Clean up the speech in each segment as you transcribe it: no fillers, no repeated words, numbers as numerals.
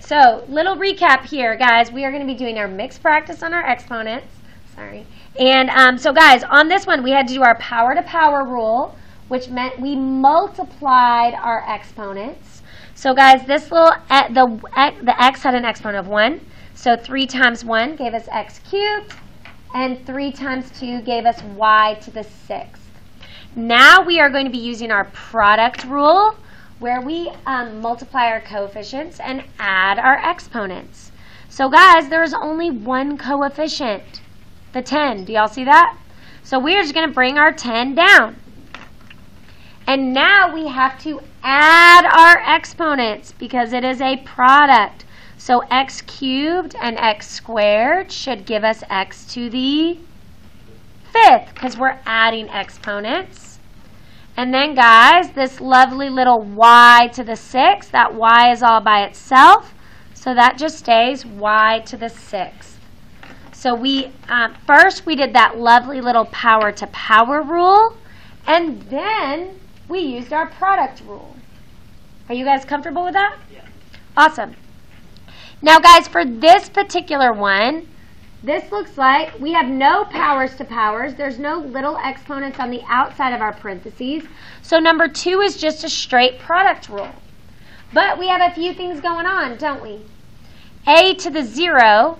So little recap here, guys. We are going to be doing our mixed practice on our exponents. Sorry. And so, guys, on this one, we had to do our power to power rule, which meant we multiplied our exponents. So, guys, this little the x had an exponent of 1. So 3 times 1 gave us x cubed, and 3 times 2 gave us y to the 6th. Now we are going to be using our product rule, where we multiply our coefficients and add our exponents. So, guys, there's only one coefficient, the 10. Do y'all see that? So we're just going to bring our 10 down. And now we have to add our exponents because it is a product. So x cubed and x squared should give us x to the 5th because we're adding exponents. And then, guys, this lovely little y to the 6th, that y is all by itself. So that just stays y to the 6th. So we first we did that lovely little power to power rule, and then we used our product rule. Are you guys comfortable with that? Yeah. Awesome. Now, guys, for this particular one, this looks like we have no powers to powers. There's no little exponents on the outside of our parentheses. So number 2 is just a straight product rule. But we have a few things going on, don't we? A to the 0,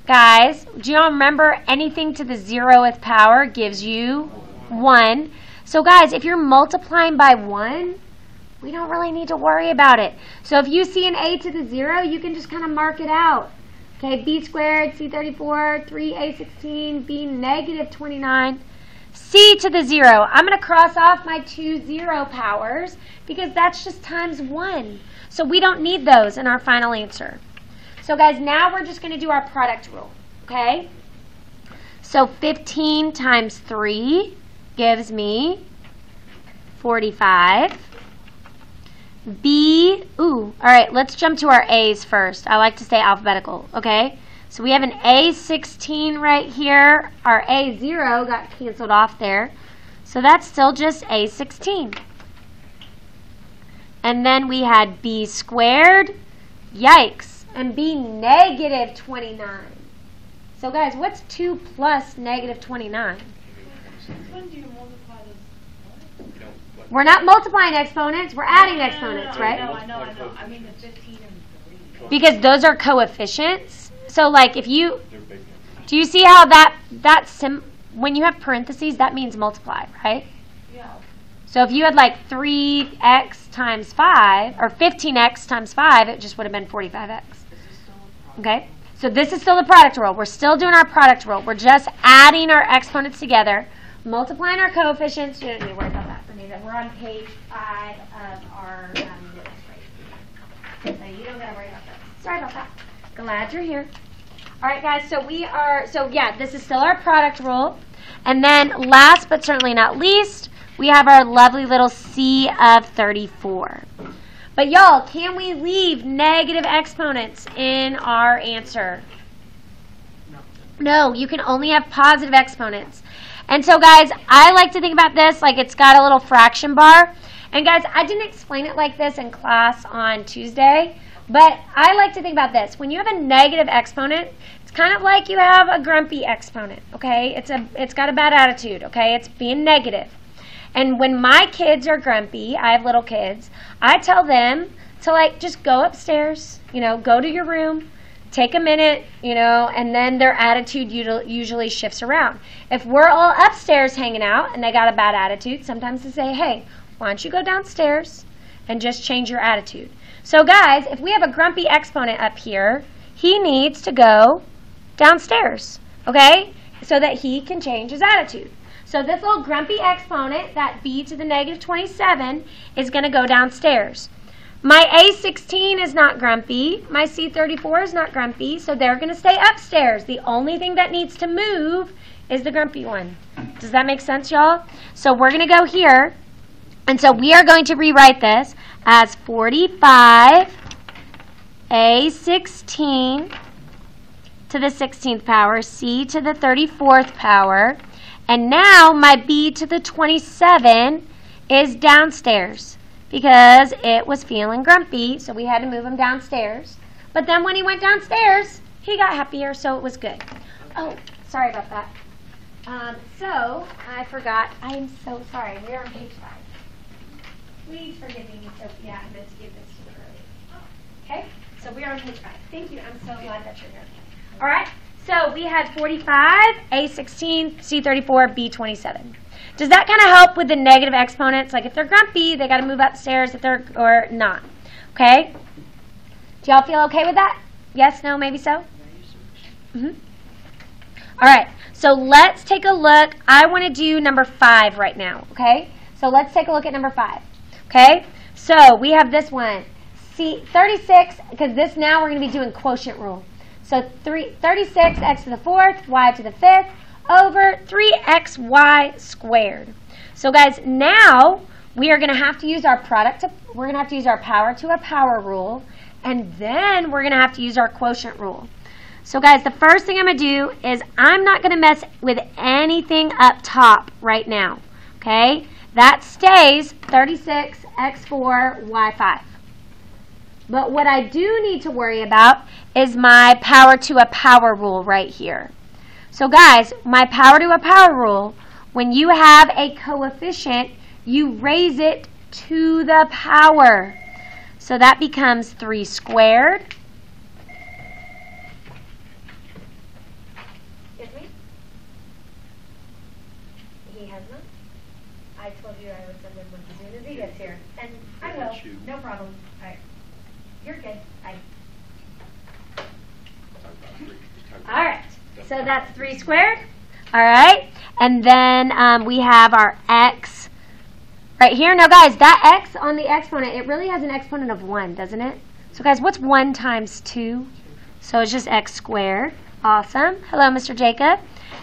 guys, do you all remember anything to the 0th power gives you 1? So, guys, if you're multiplying by 1, we don't really need to worry about it. So if you see an a to the 0, you can just kind of mark it out. Okay, b squared, c 34, 3a 16, b negative 29. C to the 0. I'm going to cross off my 2 0 powers because that's just times 1. So we don't need those in our final answer. So, guys, now we're just going to do our product rule. Okay? So 15 times 3 gives me 45. All right, let's jump to our A's first. I like to stay alphabetical, okay? So we have an A16 right here. Our A0 got canceled off there. So that's still just A16. And then we had B squared. Yikes. And B negative 29. So, guys, what's 2 plus negative 29? When do you multiply those? We're not multiplying exponents. We're adding exponents, right? I know. I mean the 15 and 3. Because those are coefficients. So, like, if you, do you see how when you have parentheses, that means multiply, right? Yeah. So if you had like 3x times 5, or 15x times 5, it just would have been 45x. Okay? So this is still the product rule. We're still doing our product rule. We're just adding our exponents together, multiplying our coefficients. You don't need to worry about that for me. We're on page 5 of our notes right here. So you don't got to worry about that. Sorry about that. Glad you're here. All right, guys, so yeah, this is still our product rule. And then last but certainly not least, we have our lovely little C of 34. But y'all, can we leave negative exponents in our answer? No, you can only have positive exponents. And so, guys, I like to think about this like it's got a little fraction bar. And, guys, I didn't explain it like this in class on Tuesday, but I like to think about this. When you have a negative exponent, it's kind of like you have a grumpy exponent, okay? It's got a bad attitude, okay? It's being negative. And when my kids are grumpy, I have little kids, I tell them to, like, just go upstairs, go to your room, take a minute, and then their attitude usually shifts around. If we're all upstairs hanging out and they got a bad attitude, sometimes they say, hey, why don't you go downstairs and just change your attitude? So, guys, if we have a grumpy exponent up here, he needs to go downstairs, okay, so that he can change his attitude. So this little grumpy exponent, that b to the negative 27, is going to go downstairs. My A16 is not grumpy. My C34 is not grumpy, so they're going to stay upstairs. The only thing that needs to move is the grumpy one. Does that make sense, y'all? So we're going to go here, and so we are going to rewrite this as 45 A16 to the 16th power, C to the 34th power, and now my B to the 27 is downstairs. because it was feeling grumpy, so we had to move him downstairs. But then when he went downstairs, he got happier, so it was good. Oh, sorry about that. So, I forgot. I am so sorry. We're on page 5. Please forgive me, Sophia. I meant to give this to you earlier. Okay? So we're on page 5. Thank you. I'm so glad that you're here. All right? So we had 45, A16, C34, B27. Does that kind of help with the negative exponents? Like if they're grumpy, they got to move upstairs if they're, or not. Okay? Do y'all feel okay with that? Yes, no, maybe so? Mm-hmm. All right. So let's take a look. I want to do number 5 right now. Okay? So let's take a look at number 5. Okay? So we have this one. See, 36, because this now we're going to be doing quotient rule. So 36, x to the 4th, y to the 5th, over 3xy squared. So guys, now we are going to have to use our we're going to have to use our power to a power rule, and then we're going to have to use our quotient rule. So guys, the first thing I'm going to do is I'm not going to mess with anything up top right now. Okay? That stays 36, x4, y5. But what I do need to worry about is my power to a power rule right here. So guys, my power to a power rule, when you have a coefficient, you raise it to the power. So that becomes 3 squared. Excuse me? He has none? I told you I would send him one as soon as he gets here. And I will. No problem. All right. You're good. Bye. All right. So that's 3 squared. All right. And then we have our x right here. Now, guys, that x on the exponent, it really has an exponent of 1, doesn't it? So, guys, what's 1 times 2? So it's just x squared. Awesome. Hello, Mr. Jacob.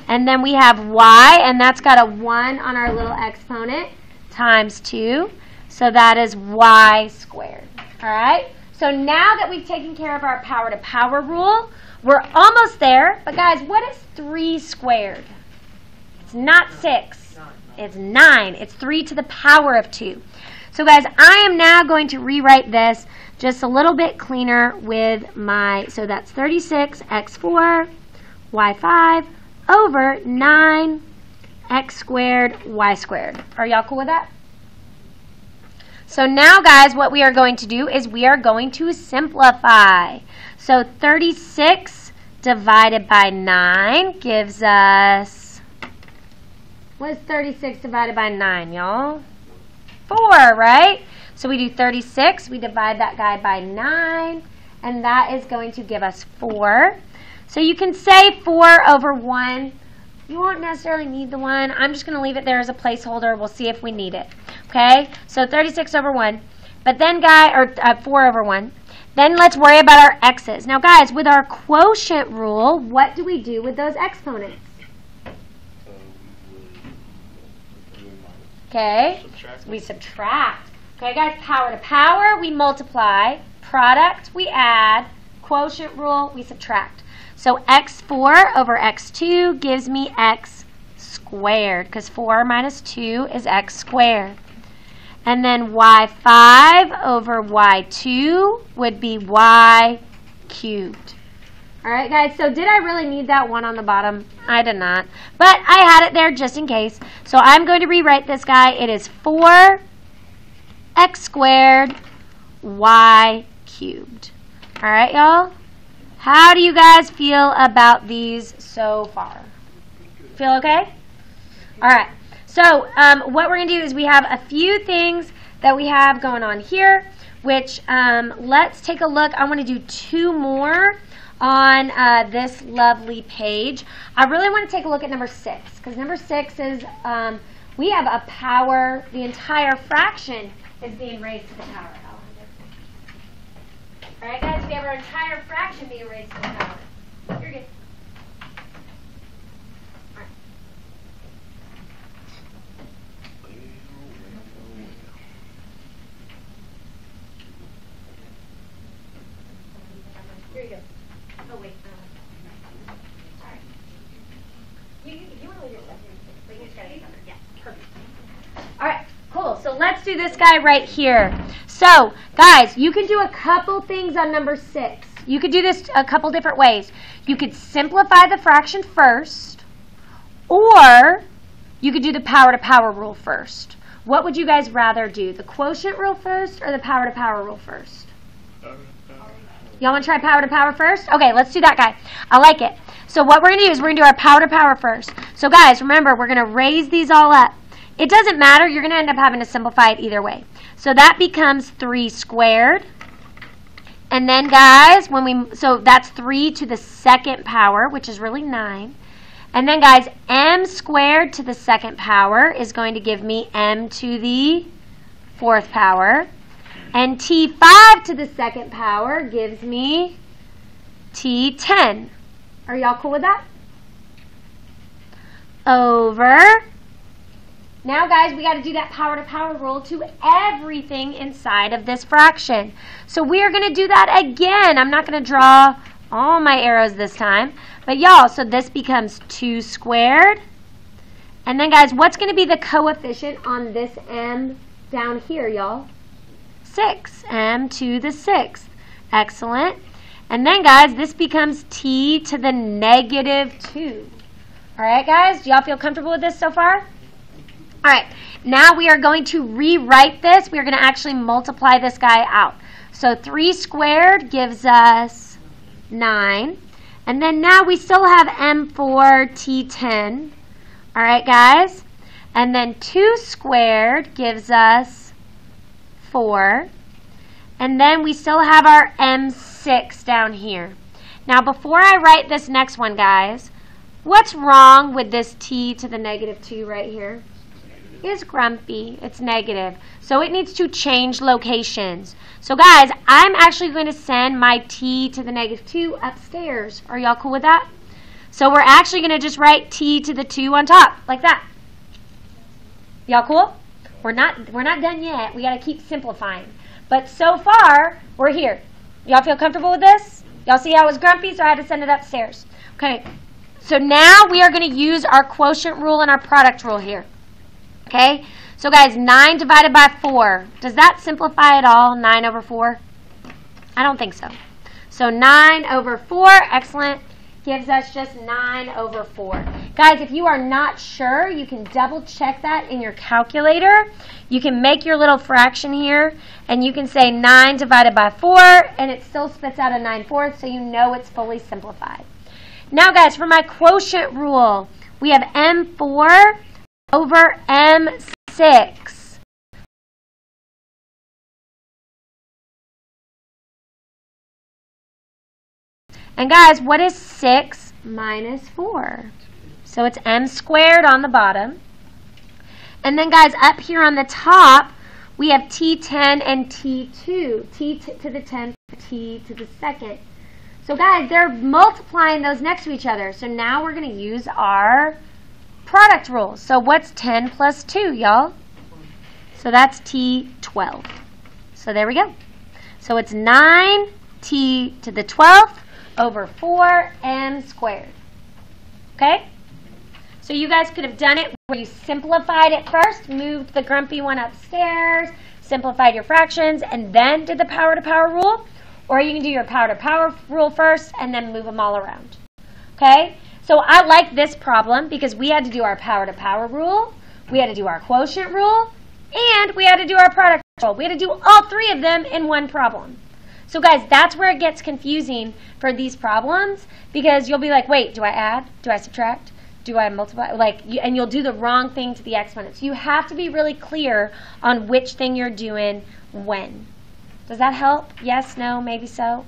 And then we have y, and that's got a 1 on our little exponent, times 2. So that is y squared. All right? So now that we've taken care of our power to power rule, we're almost there. But guys, what is 3 squared? It's not 6. It's 9. It's 3 to the power of 2. So guys, I am now going to rewrite this just a little bit cleaner with my, so that's 36 x4 y5 over 9 x squared y squared. Are y'all cool with that? So now, guys, what we are going to do is we are going to simplify. So 36 divided by 9 gives us, what is 36 divided by 9, y'all? 4, right? So we do 36, we divide that guy by 9, and that is going to give us 4. So you can say 4 over 1. You won't necessarily need the 1. I'm just going to leave it there as a placeholder. We'll see if we need it. Okay? So 36 over 1. But then, 4 over 1. Then let's worry about our x's. Now, guys, with our quotient rule, what do we do with those exponents? Okay? We subtract. Okay, guys, power to power, we multiply. Product, we add. Quotient rule, we subtract. So x4 over x2 gives me x squared, because 4 minus 2 is x squared. And then y5 over y2 would be y cubed. All right, guys, so did I really need that 1 on the bottom? I did not. But I had it there just in case. So I'm going to rewrite this guy. It is 4 x squared y cubed. All right, y'all? How do you guys feel about these so far? Feel okay? All right. So what we're going to do is we have a few things that we have going on here, which let's take a look. I want to do 2 more on this lovely page. I really want to take a look at number 6, because number 6 is we have a power, the entire fraction is being raised to the power. All right, guys, we have our entire fraction being raised to the power. You're good. All right. Here you go. Oh, wait. Sorry. You want to leave your stuff here, but you just got to get covered. Yeah, perfect. All right, cool. So let's do this guy right here. So, guys, you can do a couple things on number 6. You could do this a couple different ways. You could simplify the fraction first, or you could do the power-to-power rule first. What would you guys rather do, the quotient rule first or the power-to-power rule first? Y'all want to try power-to-power first? Okay, let's do that guy. I like it. So what we're going to do is we're going to do our power-to-power first. So guys, remember, we're going to raise these all up. It doesn't matter. You're going to end up having to simplify it either way. So that becomes 3 squared. And then, guys, so that's 3 to the 2nd power, which is really 9. And then, guys, m squared to the 2nd power is going to give me m to the 4th power. And t5 to the 2nd power gives me t10. Are y'all cool with that? Over. Now, guys, we got to do that power-to-power rule to everything inside of this fraction. So we are going to do that again. I'm not going to draw all my arrows this time. But, y'all, so this becomes 2 squared. And then, guys, what's going to be the coefficient on this m down here, y'all? 6. M to the 6th. Excellent. And then, guys, this becomes t to the negative 2. All right, guys, do y'all feel comfortable with this so far? All right, now we are going to rewrite this. We are going to actually multiply this guy out. So 3 squared gives us 9. And then now we still have m4 t10. All right, guys. And then 2 squared gives us 4. And then we still have our m6 down here. Now, before I write this next one, guys, what's wrong with this t to the negative 2 right here? It's grumpy. It's negative. So it needs to change locations. So, guys, I'm actually going to send my t to the negative 2 upstairs. Are y'all cool with that? So we're actually going to just write t to the 2 on top, like that. Y'all cool? We're not done yet. We got to keep simplifying. But so far, we're here. Y'all feel comfortable with this? Y'all see how it was grumpy, so I had to send it upstairs. Okay, so now we are going to use our quotient rule and our product rule here. Okay, so guys, 9 divided by 4. Does that simplify at all, 9 over 4? I don't think so. So 9 over 4, excellent, gives us just 9 over 4. Guys, if you are not sure, you can double check that in your calculator. You can make your little fraction here, and you can say 9 divided by 4, and it still spits out a 9/4, so you know it's fully simplified. Now, guys, for my quotient rule, we have m4 over m6. And guys, what is 6 minus 4? So it's m squared on the bottom. And then, guys, up here on the top, we have t10 and t2. T to the 10th, t to the 2nd. So, guys, they're multiplying those next to each other. So now we're going to use our product rule. So what's 10 plus 2, y'all? So that's t12. So there we go. So it's 9t to the 12th over 4m squared. Okay? So you guys could have done it where you simplified it first, moved the grumpy one upstairs, simplified your fractions, and then did the power-to-power rule. Or you can do your power-to-power rule first and then move them all around. Okay? So I like this problem because we had to do our power-to-power rule, we had to do our quotient rule, and we had to do our product rule. We had to do all 3 of them in one problem. So guys, that's where it gets confusing for these problems because you'll be like, wait, do I add? Do I subtract? Do I multiply? And you'll do the wrong thing to the exponent. So you have to be really clear on which thing you're doing when. Does that help? Yes, no, maybe so?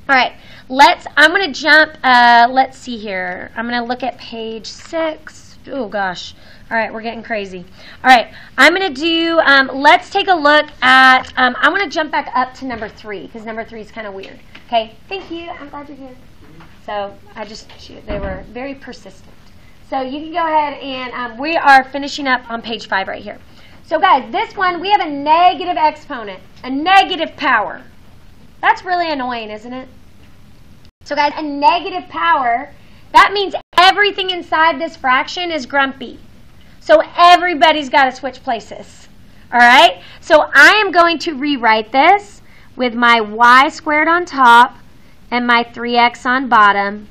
All right, I'm going to jump, let's see here. I'm going to look at page 6. Oh, gosh. All right, we're getting crazy. All right, I'm going to do, let's take a look at, I want to jump back up to number 3 because number 3 is kind of weird. Okay, thank you. I'm glad you're here. So they were very persistent. So you can go ahead and we are finishing up on page 5 right here. So guys, this one, we have a negative exponent, a negative power. That's really annoying, isn't it? So guys, a negative power, that means everything inside this fraction is grumpy. So everybody's got to switch places. All right? So I am going to rewrite this with my y squared on top and my 3x on bottom.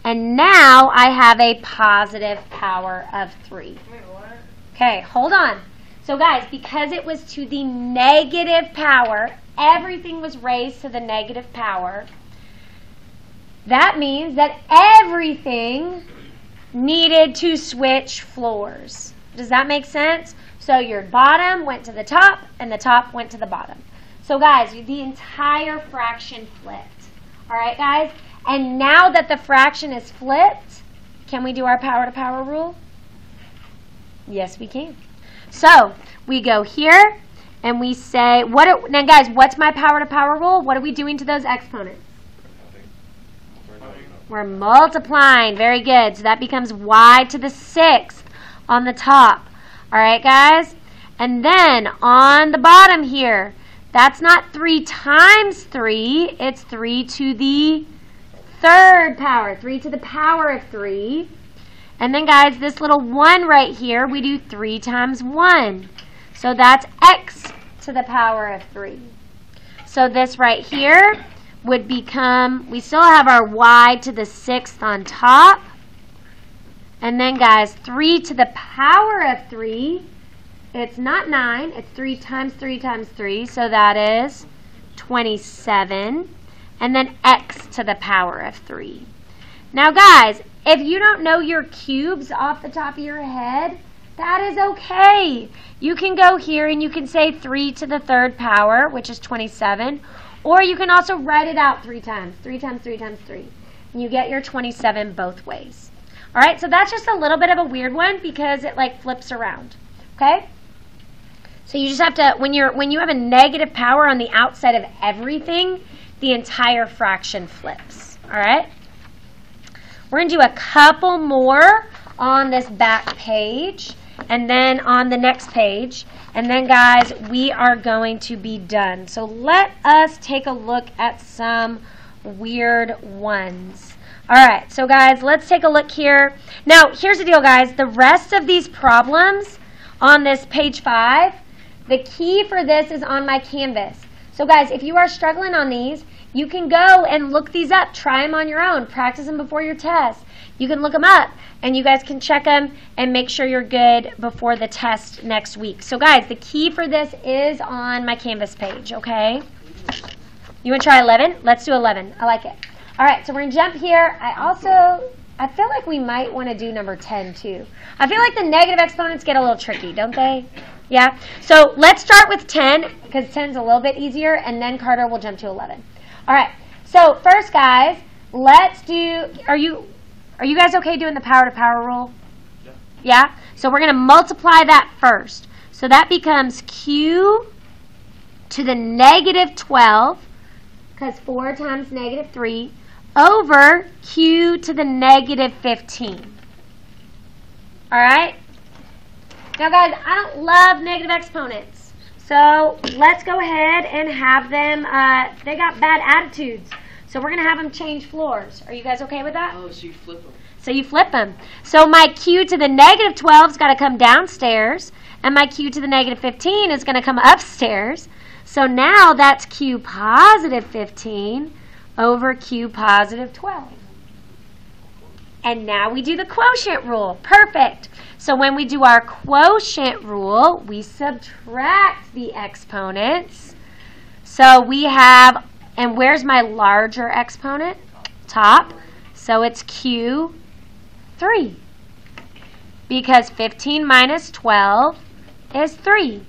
And now I have a positive power of 3. Wait, what? Okay, hold on. So guys, because it was to the negative power, everything was raised to the negative power. That means that everything needed to switch floors. Does that make sense? So your bottom went to the top and the top went to the bottom. So guys, the entire fraction flipped. All right, guys? And now that the fraction is flipped, can we do our power to power rule? Yes, we can. So we go here and we say, now guys, what's my power to power rule? What are we doing to those exponents? We're multiplying. Very good. So that becomes y to the 6th on the top. All right, guys? And then on the bottom here, that's not 3 times 3. It's 3 to the 3rd power. 3 to the power of 3. And then, guys, this little 1 right here, we do 3 times 1. So that's x to the power of 3. So this right here would become, we still have our y to the 6th on top. And then, guys, 3 to the power of 3, it's not 9. It's 3 times 3 times 3. So that is 27. And then x to the power of 3. Now, guys, if you don't know your cubes off the top of your head, that is okay. You can go here and you can say 3 to the 3rd power, which is 27. Or you can also write it out 3 times. 3 times 3 times 3. And you get your 27 both ways. All right, so that's just a little bit of a weird one because it like flips around. Okay? So you just have to, when you have a negative power on the outside of everything, the entire fraction flips. All right? We're going to do a couple more on this back page and then on the next page. And then, guys, we are going to be done. So let us take a look at some weird ones. All right, so, guys, let's take a look here. Now, here's the deal, guys. The rest of these problems on this page 5, the key for this is on my Canvas. So, guys, if you are struggling on these, you can go and look these up. Try them on your own. Practice them before your test. You can look them up, and you guys can check them and make sure you're good before the test next week. So, guys, the key for this is on my Canvas page, okay? You want to try 11? Let's do 11. I like it. All right, so we're going to jump here. I feel like we might want to do number 10, too. I feel like the negative exponents get a little tricky, don't they? Yeah? So let's start with 10, because 10 is a little bit easier, and then Carter will jump to 11. All right, so first, guys, let's do, are you guys okay doing the power to power rule? Yeah. Yeah? So we're going to multiply that first. So that becomes q to the negative 12, because 4 times negative 3, over q to the negative 15. All right? Now, guys, I don't love negative exponents. So let's go ahead and have them, they got bad attitudes. So we're going to have them change floors. Are you guys okay with that? Oh, so you flip them. So you flip them. So my q to the negative 12's got to come downstairs, and my q to the negative 15 is going to come upstairs. So now that's q positive 15 over q positive 12. And now we do the quotient rule. Perfect. So when we do our quotient rule, we subtract the exponents. So we have, and where's my larger exponent? Top. So it's q3. Because 15 minus 12 is 3.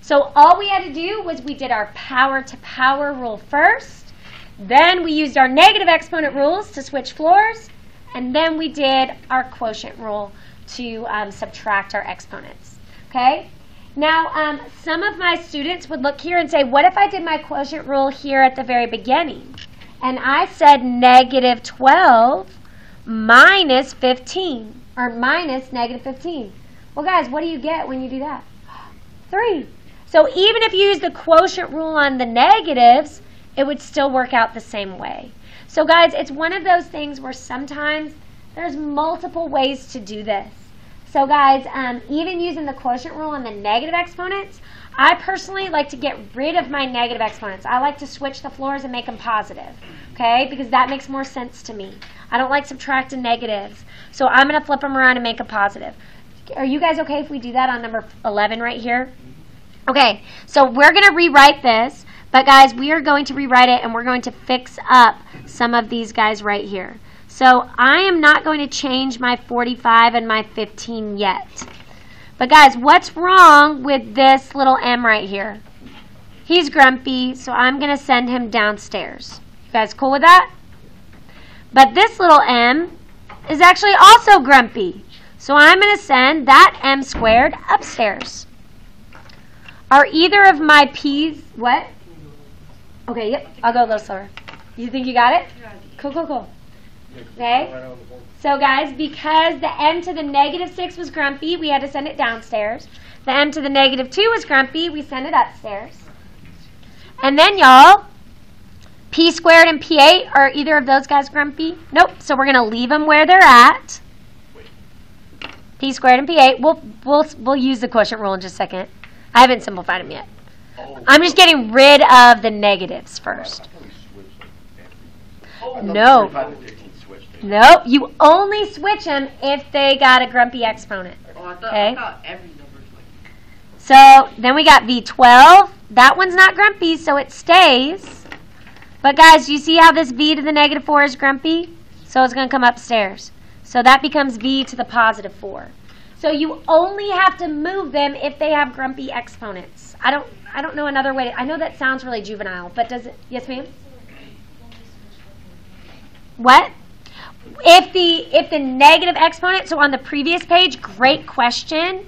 So all we had to do was we did our power to power rule first. Then we used our negative exponent rules to switch floors. And then we did our quotient rule to subtract our exponents. Okay? Now, some of my students would look here and say, what if I did my quotient rule here at the very beginning? And I said negative 12 minus 15, or minus negative 15. Well, guys, what do you get when you do that? 3. So even if you use the quotient rule on the negatives, it would still work out the same way. So, guys, it's one of those things where sometimes there's multiple ways to do this. So guys, even using the quotient rule on the negative exponents, I personally like to get rid of my negative exponents. I like to switch the floors and make them positive, okay? Because that makes more sense to me. I don't like subtracting negatives. So I'm going to flip them around and make a positive. Are you guys okay if we do that on number 11 right here? Okay, so we're going to rewrite this. But guys, we are going to rewrite it and we're going to fix up some of these guys right here. So I am not going to change my 45 and my 15 yet. But guys, what's wrong with this little M right here? He's grumpy, so I'm going to send him downstairs. You guys cool with that? But this little M is actually also grumpy. So I'm going to send that M squared upstairs. Are either of my P's, what? Okay, yep, I'll go a little slower. You think you got it? Cool, cool, cool. Okay, so guys, because the M to the negative 6 was grumpy, we had to send it downstairs. The M to the negative 2 was grumpy, we send it upstairs. And then, y'all, P squared and P8, are either of those guys grumpy? Nope, so we're going to leave them where they're at. P squared and P8, we'll use the quotient rule in just a second. I haven't simplified them yet. I'm just getting rid of the negatives first. No. Nope. You only switch them if they got a grumpy exponent. Okay. So then we got V12. That one's not grumpy, so it stays. But guys, you see how this V to the negative 4 is grumpy? So it's going to come upstairs. So that becomes V to the positive 4. So you only have to move them if they have grumpy exponents. I don't know another way. I know that sounds really juvenile, but does it? Yes, ma'am? What? If the negative exponent, so on the previous page, great question.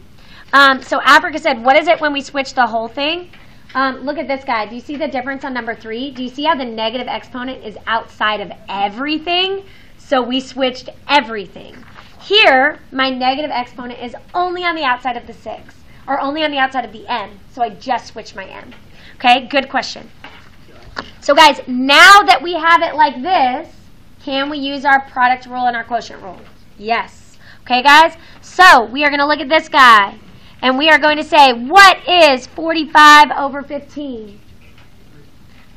So Africa said, what is it when we switch the whole thing? Look at this guy. Do you see the difference on number 3? Do you see how the negative exponent is outside of everything? So we switched everything. Here, my negative exponent is only on the outside of the 6, or only on the outside of the M. So I just switched my M. Okay, good question. So guys, now that we have it like this, can we use our product rule and our quotient rule? Yes. Okay, guys? So we are going to look at this guy, and we are going to say, what is 45 over 15?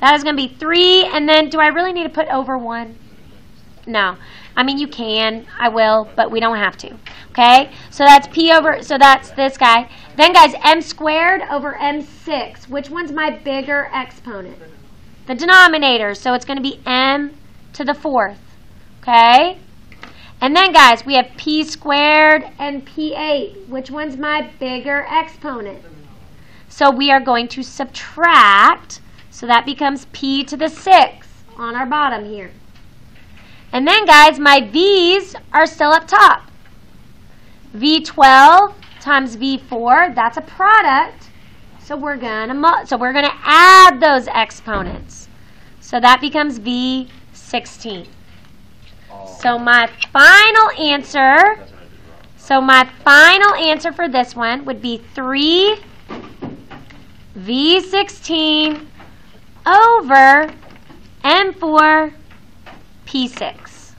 That is going to be 3, and then do I really need to put over 1? No. I mean, you can. I will, but we don't have to. Okay? So that's P over, so that's this guy. Then, guys, M squared over M6. Which one's my bigger exponent? The denominator. So it's going to be M to the 4th. Okay? And then, guys, we have P squared and P8. Which one's my bigger exponent? So we are going to subtract. So that becomes P to the 6 on our bottom here. And then, guys, my V's are still up top. V12 times V4, that's a product. So we're gonna add those exponents. So that becomes V16. So my final answer for this one would be 3 V16 over M4 P6.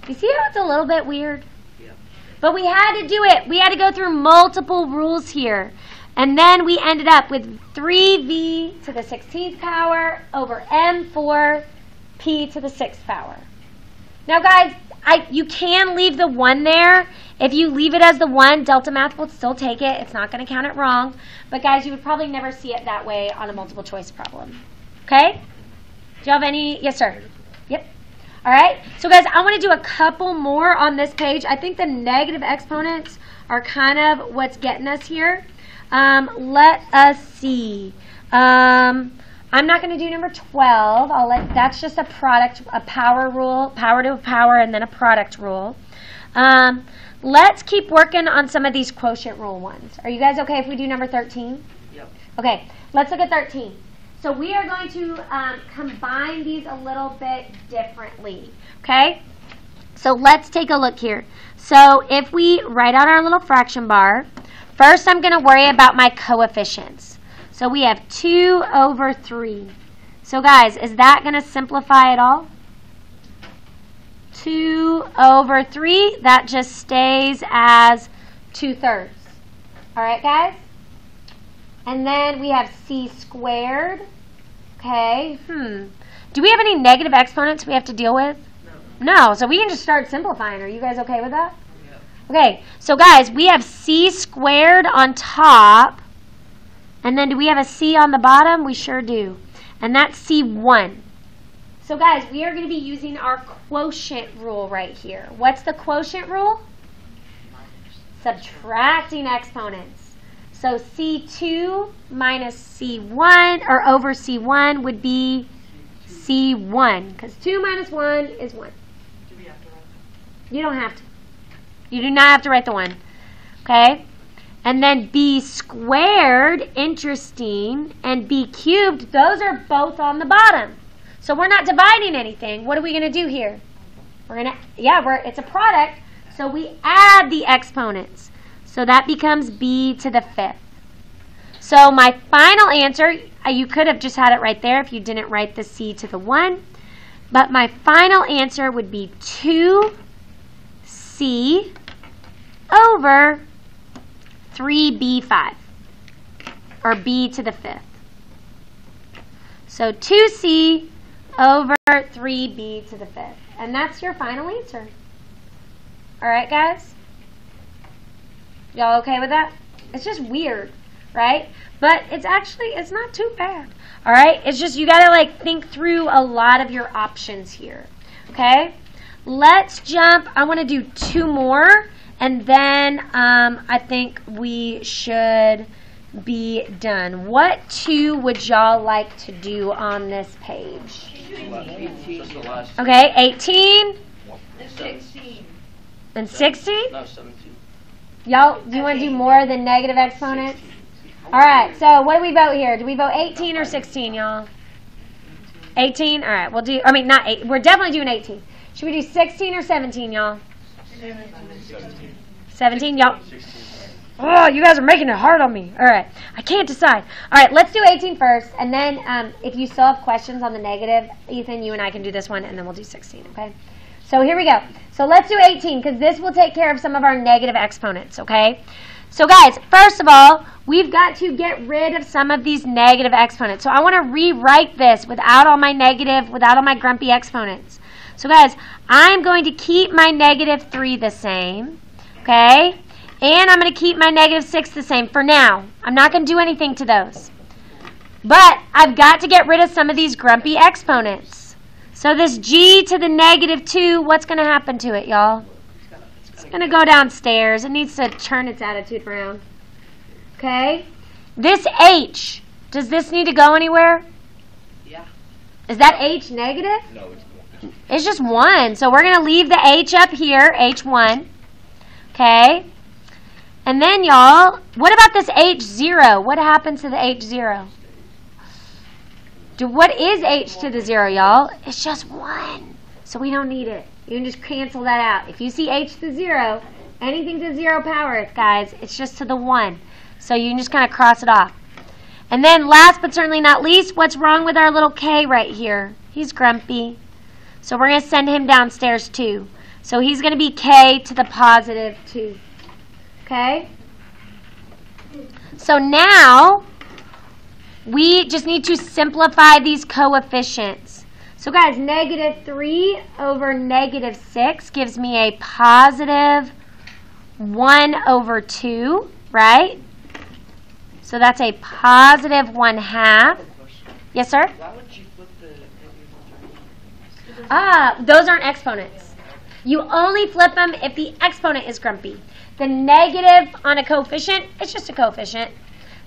You see how it's a little bit weird? Yeah. But we had to do it. We had to go through multiple rules here. And then we ended up with 3V to the 16th power over M4 P to the 6th power. Now, guys, you can leave the 1 there. If you leave it as the 1, Delta Math will still take it. It's not going to count it wrong. But, guys, you would probably never see it that way on a multiple choice problem. Okay? Do you have any? Yes, sir. Yep. All right. So, guys, I want to do a couple more on this page. I think the negative exponents are kind of what's getting us here. Let us see. I'm not going to do number 12. That's just a product, a power rule, power to a power, and then a product rule. Let's keep working on some of these quotient rule ones. Are you guys okay if we do number 13? Yep. Okay. Let's look at 13. So we are going to combine these a little bit differently, okay? So let's take a look here. So if we write out our little fraction bar, first I'm going to worry about my coefficients. So we have 2 over 3. So guys, is that going to simplify at all? 2 over 3. That just stays as 2/3. All right, guys? And then we have c squared. Okay. Do we have any negative exponents we have to deal with? No. So we can just start simplifying. Are you guys okay with that? Yeah. Okay. So, guys, we have c squared on top. And then do we have a c on the bottom? We sure do. And that's c1. So, guys, we are going to be using our quotient rule right here. What's the quotient rule? Subtracting exponents. So c2 minus c1, or over c1, would be c1. Because 2 minus 1 is 1. Do we have to write that? You don't have to. You do not have to write the 1. Okay? And then b squared, interesting, and b cubed, those are both on the bottom. So we're not dividing anything. What are we going to do here? It's a product, so we add the exponents. So that becomes b to the 5th. So my final answer, you could have just had it right there if you didn't write the c to the 1. But my final answer would be 2c over 3b5, or b to the 5th. So 2c over 3b to the 5th. And that's your final answer. All right, guys? Y'all okay with that? It's just weird, right? But it's not too bad. All right? It's just you got to think through a lot of your options here. Okay? Let's jump. I want to do 2 more, and then I think we should be done. What 2 would y'all like to do on this page? Okay, 18 And 16. and 16? No, 17. Y'all, do you want to do more than negative exponents? All right, so what do we vote here? Do we vote 18 or 16, y'all? 18? All right, we'll do, not 8. We're definitely doing 18. Should we do 16 or 17, y'all? 17, y'all? Oh, you guys are making it hard on me. All right, I can't decide. All right, let's do 18 first, and then if you still have questions on the negative, Ethan, you and I can do this one, and then we'll do 16, okay? So here we go. So let's do 18, because this will take care of some of our negative exponents, okay? So guys, first of all, we've got to get rid of some of these negative exponents. So I want to rewrite this without all my grumpy exponents. So guys, I'm going to keep my negative 3 the same, okay? And I'm going to keep my negative 6 the same for now. I'm not going to do anything to those. But I've got to get rid of some of these grumpy exponents. So this g to the negative 2, what's going to happen to it, y'all? It's going to go downstairs. It needs to turn its attitude around. Okay? This h, does this need to go anywhere? Yeah. Is that h negative? No, it's 1. It's just 1. So we're going to leave the h up here, h1. Okay? And then, y'all, what about this h0? What happens to the h0? What is h to the 0, y'all? It's just 1. So we don't need it. You can just cancel that out. If you see h to 0, anything to 0 power, guys, it's just to the 1. So you can just kind of cross it off. And then last but certainly not least, what's wrong with our little k right here? He's grumpy. So we're going to send him downstairs too. So he's going to be k to the positive 2. Okay? So now we just need to simplify these coefficients. So guys, negative 3 over negative 6 gives me a positive 1 over 2, right? So that's a positive 1/2. Yes, sir? Why would you flip the Those aren't exponents. You only flip them if the exponent is grumpy. The negative on a coefficient, it's just a coefficient.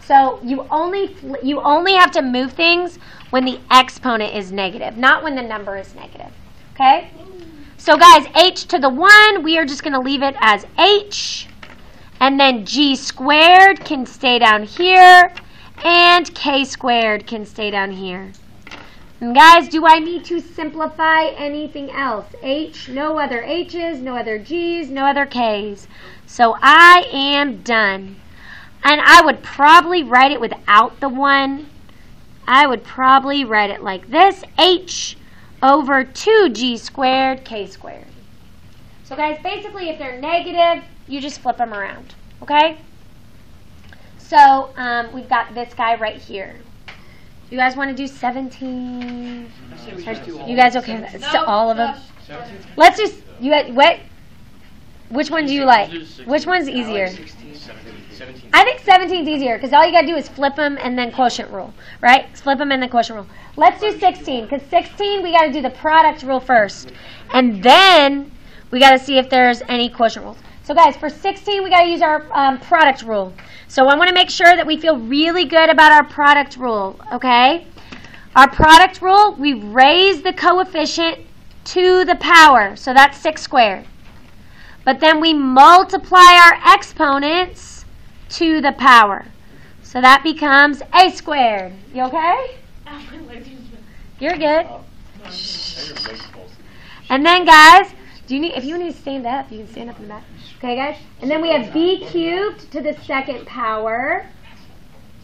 So you only have to move things when the exponent is negative, not when the number is negative. Okay? So guys, h to the 1, we are just going to leave it as h. And then g squared can stay down here. And k squared can stay down here. And guys, do I need to simplify anything else? H, no other h's, no other g's, no other k's. So I am done. And I would probably write it without the 1. I would probably write it like this. H over 2g squared, k squared. So guys, basically if they're negative, you just flip them around, okay? So we've got this guy right here. You guys want to do 17? You guys okay with that? So all of them? Let's just, what? Which one do you like? Which one's easier? I think 17 is easier because all you got to do is flip them and then quotient rule, right? Flip them and then quotient rule. Let's do 16 because 16 we got to do the product rule first. And then we got to see if there's any quotient rules. So guys, for 16 we got to use our product rule. So I want to make sure that we feel really good about our product rule, okay? Our product rule, we raise the coefficient to the power. So that's 6 squared. But then we multiply our exponents to the power. So that becomes a squared. You okay? You're good. And then, guys, if you need to stand up, you can stand up in the back. Okay, guys? And then we have b cubed to the second power.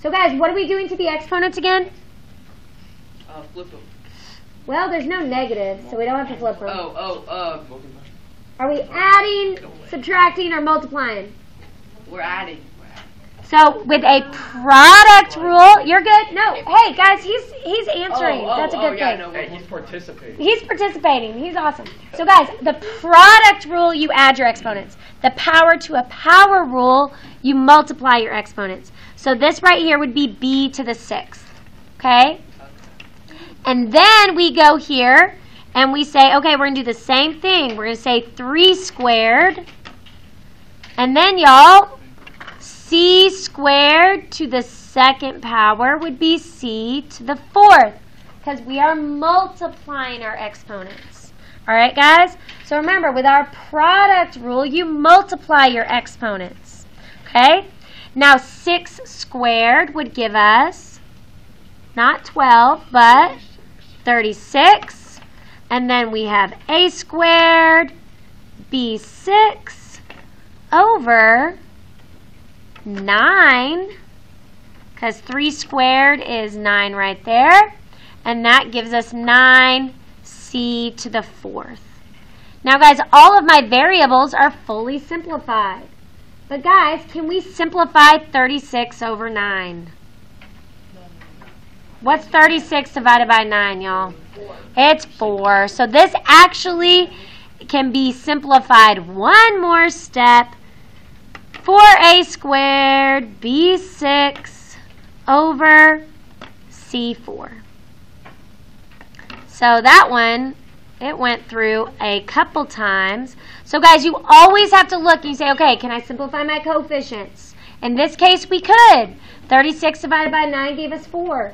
So, guys, what are we doing to the exponents again? Flip them. Well, there's no negative, so we don't have to flip them. Are we adding, subtracting, or multiplying? We're adding. So with a product rule, you're good. No, hey guys, he's answering. That's a good thing. No, hey, he's participating. He's participating. He's awesome. So guys, the product rule, you add your exponents. The power to a power rule, you multiply your exponents. So this right here would be b to the 6th. Okay? And then we go here and we say, okay, we're going to do the same thing. We're going to say 3 squared. And then, y'all, c squared to the second power would be c to the 4th because we are multiplying our exponents. All right, guys? So remember, with our product rule, you multiply your exponents. Okay? Now, 6 squared would give us not 12, but 36. And then we have a squared, b6 over 9, because 3 squared is 9 right there. And that gives us 9c to the 4th. Now, guys, all of my variables are fully simplified. But, guys, can we simplify 36 over 9? What's 36 divided by 9, y'all? It's 4. So this actually can be simplified one more step. 4a squared b6 over c4. So that one, it went through a couple times. So guys, you always have to look and you say, okay, can I simplify my coefficients? In this case, we could. 36 divided by 9 gave us 4.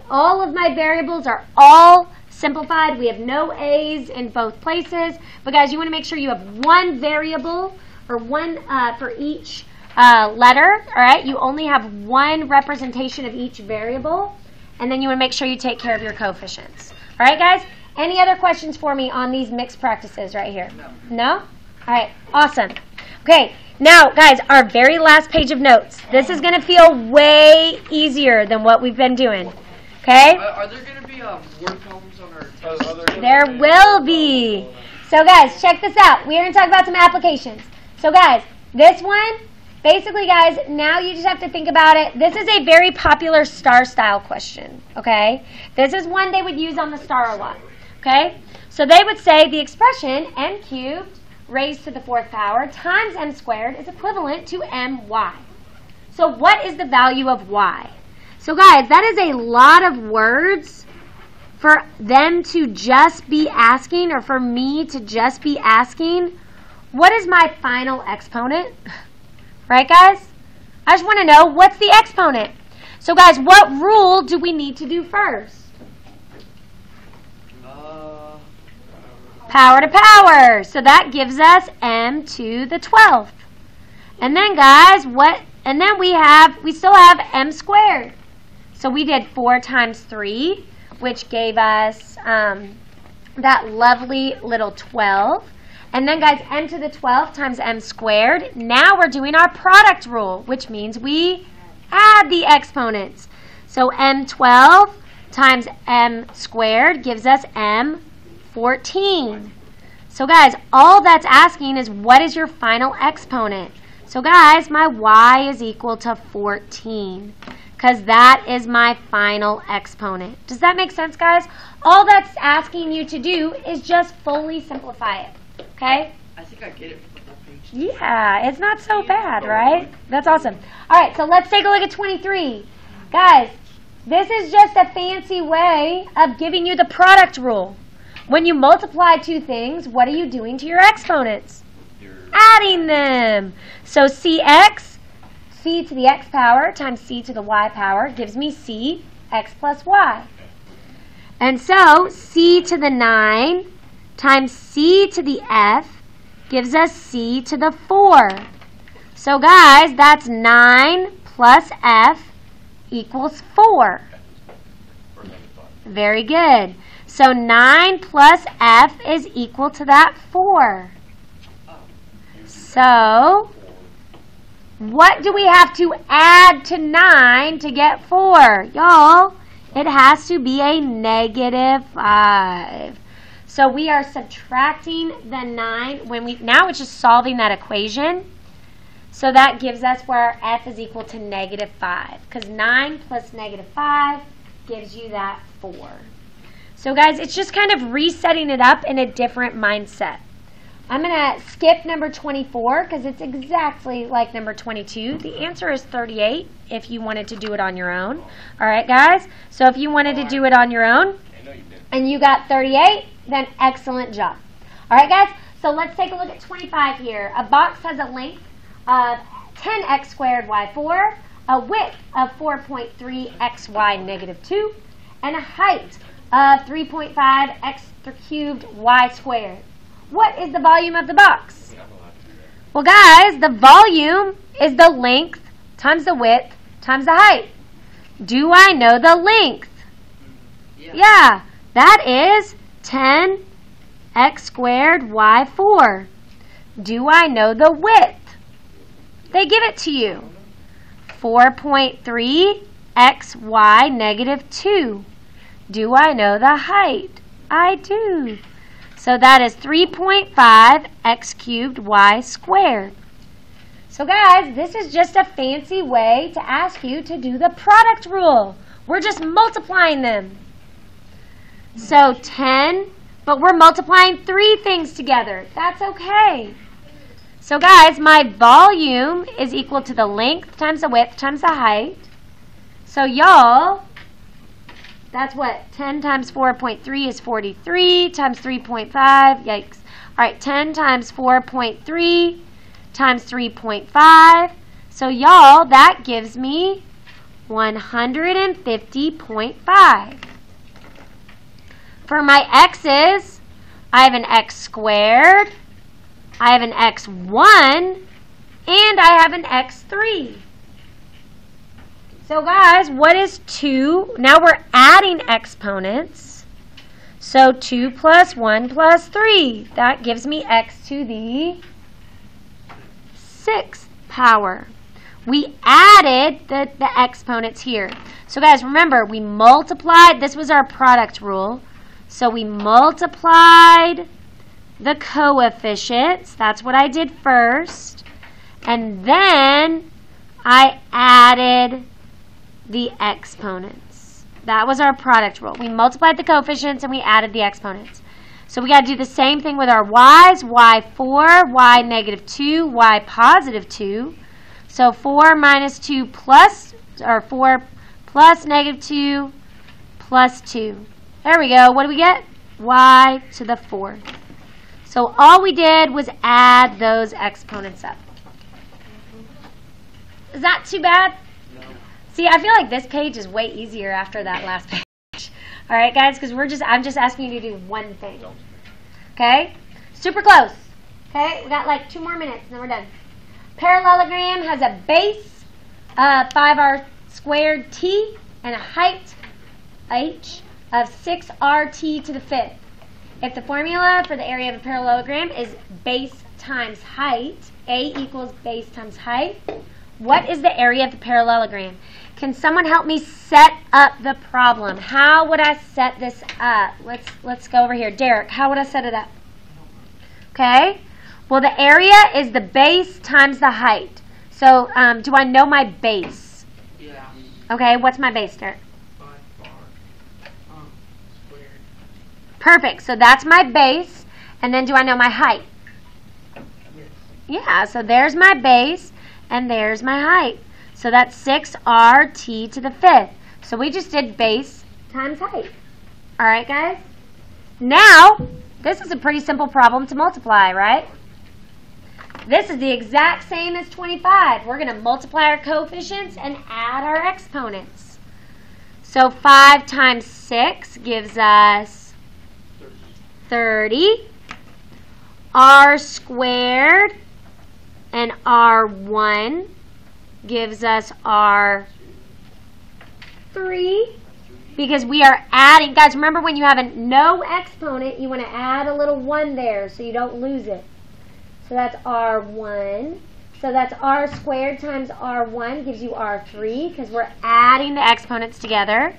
All of my variables are all simplified. We have no a's in both places. But guys, you want to make sure you have one variable or one for each letter. All right, you only have one representation of each variable. And then you want to make sure you take care of your coefficients. All right, guys? Any other questions for me on these mixed practices right here? No? All right, awesome. Okay, now, guys, our very last page of notes. This is going to feel way easier than what we've been doing. Okay? Are there going to be word problems on our test? There will be. So, guys, check this out. We're going to talk about some applications. So, guys, this one, basically, guys, now you just have to think about it. This is a very popular star style question, okay? This is one they would use on the star a lot, okay? So they would say the expression n cubed raised to the 4th power times m squared is equivalent to my. So what is the value of y? So, guys, that is a lot of words for them to just be asking, or for me to just be asking, what is my final exponent? Right, guys? I just want to know, what's the exponent? So, guys, what rule do we need to do first? Power to power. So that gives us m to the 12th. And then, guys, and then we still have m squared. So we did 4 times 3, which gave us that lovely little 12. And then, guys, m to the 12th times m squared. Now we're doing our product rule, which means we add the exponents. So m12 times m squared gives us m14. So guys, all that's asking is what is your final exponent? So guys, my y is equal to 14 because that is my final exponent. Does that make sense, guys? All that's asking you to do is just fully simplify it, okay? I think I get it from the whole page. Yeah, it's not so bad, right? That's awesome. All right, so let's take a look at 23. Guys, this is just a fancy way of giving you the product rule. When you multiply two things, what are you doing to your exponents? You're Adding them. So cx, c to the x power times c to the y power gives me c x plus y. And so c to the 9 times c to the f gives us c to the 4. So guys, that's 9 plus f equals 4. Very good. So 9 plus f is equal to that 4. So what do we have to add to 9 to get 4? Y'all, it has to be a negative 5. So we are subtracting the 9. Now it's just solving that equation. So that gives us where our f is equal to negative 5. Because 9 plus negative 5 gives you that 4. So guys, it's just kind of resetting it up in a different mindset. I'm going to skip number 24 because it's exactly like number 22. The answer is 38 if you wanted to do it on your own. All right, guys? So if you wanted to do it on your own and you got 38, then excellent job. All right, guys? So let's take a look at 25 here. A box has a length of 10x squared y4, a width of 4.3xy negative 2, and a height of 3.5 x cubed y squared. What is the volume of the box? Well, guys, the volume is the length times the width times the height. Do I know the length? Yeah, that is 10x squared y4. Do I know the width? They give it to you. 4.3xy negative 2. Do I know the height? I do. So that is 3.5 x cubed y squared. So guys, this is just a fancy way to ask you to do the product rule. We're just multiplying them. So 10, but we're multiplying 3 things together. That's okay. So guys, my volume is equal to the length times the width times the height. So y'all, that's what? 10 times 4.3 is 43 times 3.5. Yikes. All right, 10 times 4.3 times 3.5. So y'all, that gives me 150.5. For my x's, I have an x squared, I have an x1, and I have an x3. So guys, what is 2? Now we're adding exponents. So 2 plus 1 plus 3. That gives me x to the 6th power. We added the exponents here. So guys, remember, we multiplied. This was our product rule. So we multiplied the coefficients. That's what I did first. And then I added the exponents. That was our product rule. We multiplied the coefficients and we added the exponents. So we got to do the same thing with our y's. Y4, y negative 2, y positive 2. So 4 minus 2 plus, or 4 plus negative 2 plus 2. There we go. What do we get? Y to the 4th. So all we did was add those exponents up. Is that too bad? No. See, I feel like this page is way easier after that last page. All right, guys, because I'm just asking you to do one thing. Okay? Super close. Okay? We got like 2 more minutes and then we're done. Parallelogram has a base of 5r squared t and a height h of 6rt to the 5th. If the formula for the area of a parallelogram is base times height, a equals base times height, what is the area of the parallelogram? Can someone help me set up the problem? How would I set this up? Let's go over here. Derek, how would I set it up? Okay? Well, the area is the base times the height. So, do I know my base? Yeah. Okay, what's my base, Derek? 5 bar. Squared. Perfect. So that's my base. And then do I know my height? Yes. Yeah, so there's my base, and there's my height. So that's 6RT to the 5th. So we just did base times height. All right, guys? Now, this is a pretty simple problem to multiply, right? This is the exact same as 25. We're going to multiply our coefficients and add our exponents. So 5 times 6 gives us 30. R squared and R1 gives us R3. Because we are adding, guys, remember when you have a no exponent, you want to add a little 1 there so you don't lose it. So that's R1. So that's R squared times R1 gives you R3 because we're adding the exponents together.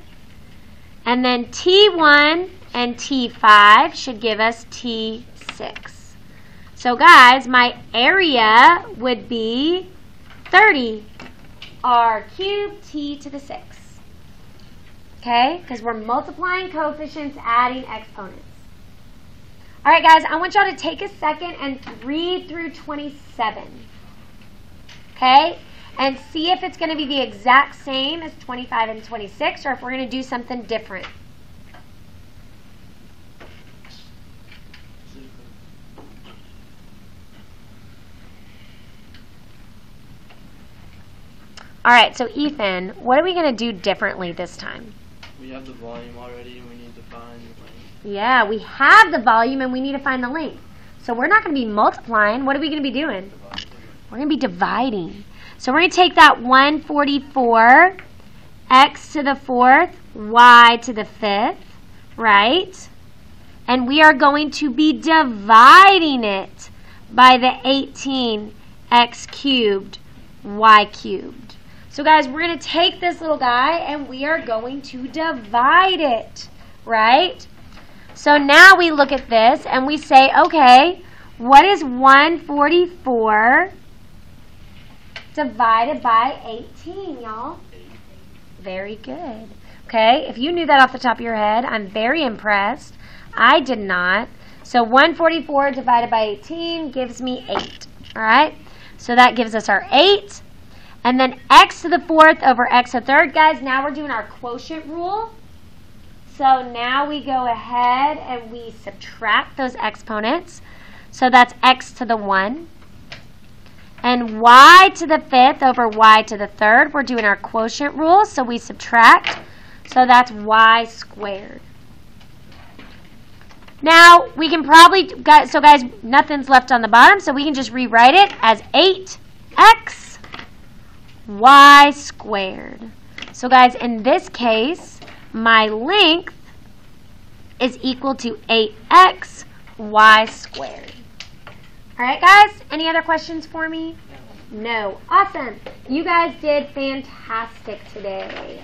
And then T1 and T5 should give us T6. So guys, my area would be 30 R cubed T to the 6. Okay? Because we're multiplying coefficients, adding exponents. All right, guys, I want y'all to take a second and read through 27. Okay? And see if it's going to be the exact same as 25 and 26 or if we're going to do something different. All right, so Ethan, what are we going to do differently this time? We have the volume already and we need to find the length. Yeah, we have the volume and we need to find the length. So we're not going to be multiplying. What are we going to be doing? We're going to be dividing. So we're going to take that 144, x to the 4th, y to the 5th, right? And we are going to be dividing it by the 18 x cubed, y cubed. So guys, we're going to take this little guy and we are going to divide it, right? So now we look at this and we say, okay, what is 144 divided by 18, y'all? Very good. Okay, if you knew that off the top of your head, I'm very impressed. I did not. So 144 divided by 18 gives me 8, all right? So that gives us our 8. And then x to the 4th over x to the 3rd. Guys, now we're doing our quotient rule. So now we go ahead and we subtract those exponents. So that's x to the 1. And y to the 5th over y to the 3rd. We're doing our quotient rule, so we subtract. So that's y squared. Now, we can probably, so guys, nothing's left on the bottom, so we can just rewrite it as 8x y squared. So guys, in this case, my length is equal to 8x y squared. All right, guys, any other questions for me? No. Awesome. You guys did fantastic today.